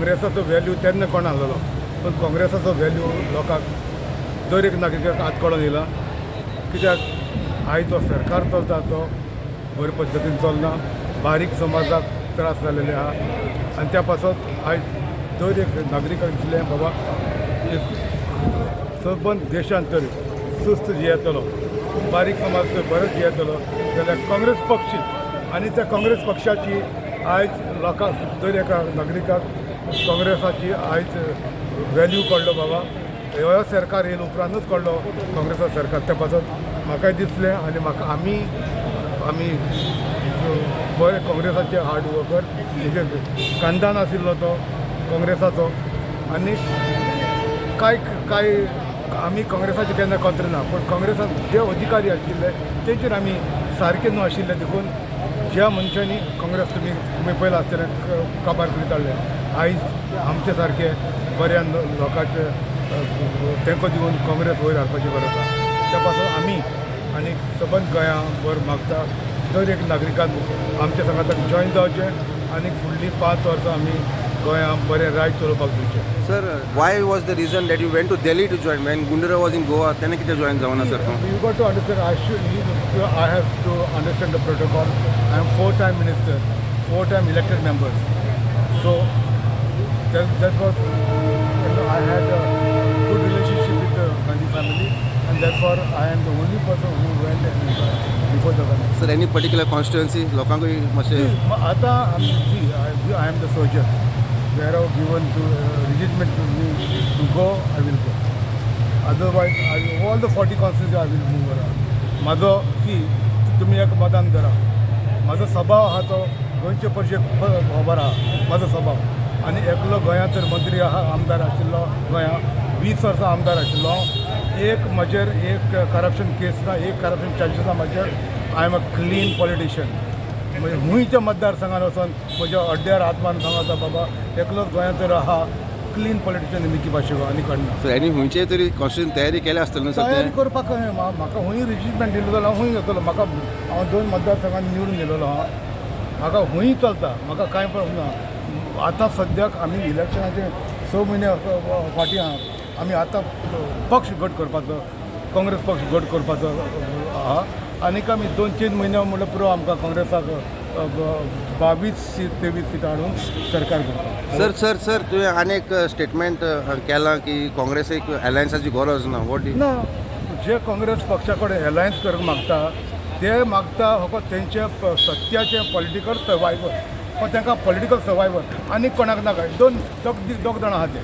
काँग्रेसाचो value तेन्ना कोण आसलेलो, पूण काँग्रेसाचो व्हॅल्यू लोकांक दर एक नागरिकाक आज कळून येयला. कित्याक आयज जो सरकार चलता तो बरे पद्दतीन चलना, बारीक समाजाक त्रास जालेले आहा. आनी त्या पासत आयज दर एक नागरिकाक दिसलें बाबा एक सबंद देशांत तर सुस्त जियेतलो, बारीक समाज तर बरोच जियेतलो जाल्यार काँग्रेस पक्ष आनी त्या काँग्रेस पक्षाची आयज लोकांक दर एका नागरिकाक काँग्रेसाची आयज व्हॅल्यू कळ्ळो. बाबा ह्यो सरकार येयले उपरांतूच कळ्ळो काँग्रेसाचो सरकार. त्या पासत म्हाकाय दिसलें आनी म्हाका आमी बरे काँग्रेसाचे हार्ड वर्कर म्हणजे कांदान आशिल्लो तो काँग्रेसाचो. आनी कांय आमी काँग्रेसाचे केन्ना कंत्र ना, पूण काँग्रेसात जे अधिकारी आशिल्ले तेंचेर आमी सारके न्हू आशिल्ले देखून ज्या मनशांनी काँग्रेस तुमी पयला आसतलें काबार करीत हाडले, आयज आमचे सारके बऱ्या लोकांचे तेंको दिवन काँग्रेस वयर हाडपाची गरज आसा. त्या पासून आमी आनी सबंद गोंयां बर मागता दर एक नागरिकान आमच्या संघाताक जॉयन जावचें आनी फुडलीं 5 वर्सां आमी गोंयां बरें रायट चलोवपाक दिवचें. Sir, why was the reason that you went to Delhi to join when Gundura was in Goa? तेन्ना कित्याक जॉइन जावना sir? You got to understand, I have to understand the protocol. I am 4-time minister, 4-time elected members. So that was, I had a good relationship with the Gandhi family, and therefore I am the only person who went before the Gandhi. Sir, any particular constituency? लोकांकूय मातशें आता I am the soldier. Wherever given to regiment to me to go, I will go. Otherwise, all the 40 constituencies I will move around. माझो तुम्ही एक मतदान करा. माझो स्वभाव आहा तो गोंयचे परिशेक खबर आहा माझो स्वभाव. आनी एकलो गोंयांत तर मंत्री आहा, आमदार आशिल्लो गोंयां 20 वर्सां आमदार आशिल्लो. एक म्हजेर एक करप्शन केस ना, एक करप्शन चार्जीस ना म्हजेर. I am a clean politician. म्हणजे हुंयच्या मतदारसंघान वचून म्हज्या अड्ड्यार आत्मान सांगता बाबा एकलोच गोंयांत तर आहा क्लीन पॉलिटिशियन निकी भाशेको आनी कडना. सर, आनी खंयचे तरी कॉन्स्टिट्यूशन तयारी केली आसतली न्हू सर? तयारी करपाक म्हाका हुंय रिजिमेंट दिलो जाल्यार हुंय घेतलो. म्हाका हांव 2 मतदारसंघांनी निवडून गेलोलो आहा. म्हाका हुंय चलता, म्हाका कांय प्रॉब्लेम ना. आतां सद्याक आमी इलेक्शनाचे 6 म्हयने फाटीं आहा. आमी आतां पक्ष गट करपाचो, काँग्रेस पक्ष गट करपाचो आहा. आनीक आमी 2-3 म्हयने म्हणल्यार पुरो आमकां काँग्रेसाक 22 सीट 23 सीट हाडून सरकार करता. सर तुवें आनीक स्टेटमेंट केलां की काँग्रेसीक अलायन्साची गरज ना. वॉट ना, जे काँग्रेस पक्षा कडेन एलायन्स करपाक मागता ते मागता फकत तेंचे सत्याचे पॉलिटिकल सर्वायवल. पण तांकां पॉलिटिकल सर्वायवल आनी कोणाक नाका. दोग जाणां आहा ते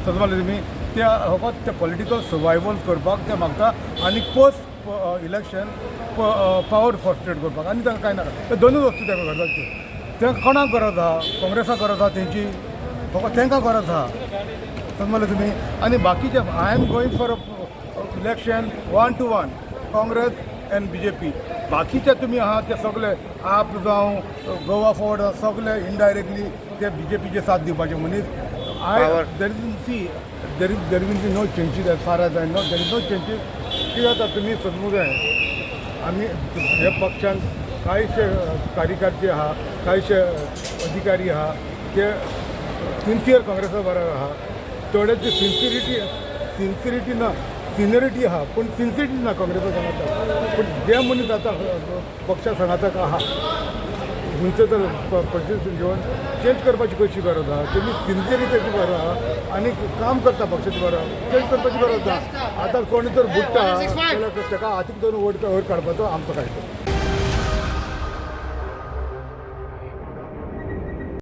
समजले तुमी. ते फकत ते पॉलिटिकल सर्वायवल करपाक ते मागता आनी पोस्ट इलेक्शन पावर फॉर्स्ट्रेट करपाक आनी तांकां कांय नाका. ते दोनूच वस्तू ताका गरजाच्यो. तांकां कोणाक गरज आहा? काँग्रेसाक गरज आहा तेंची, फकत तांकां गरज आहा. समजले तुमी. आनी बाकीचे I am going for election 1 to 1 Congress end BJP. बाकीचे तुमी आहा ते सगळे आप जावं गोवा फॉर्ड सगळे इनडायरेक्टली ते BJPचे साथ दिवपाचे मनीस. there will be no changes as far as I know. There is no changes. कितें जाता तुमी समजूंक जाय आमी ह्या पक्षान कांयशे कार्यकर्ते आहा, कांयशे अधिकारी आहा ते सिन्सियर काँग्रेसा बरोबर आहा. थोड्याची सिन्सिरिटी ना, सिनियरिटी आहा पूण सिन्सिरिटी ना काँग्रेसा सांगाता. पूण जे मनीस आतां पक्षा सांगाताक आहा खंयचो तर पोजिशन घेवन चेंज करपाची कशी गरज आहा. तुमी सिन्सियरिटीची गरज आहा आनी काम करता पक्षाची गरज चेंज करपाची गरज ना. आतां कोणी तर बुडटा जाल्यार ताका हातीक धरून वयर काडपाचो आमचो काय.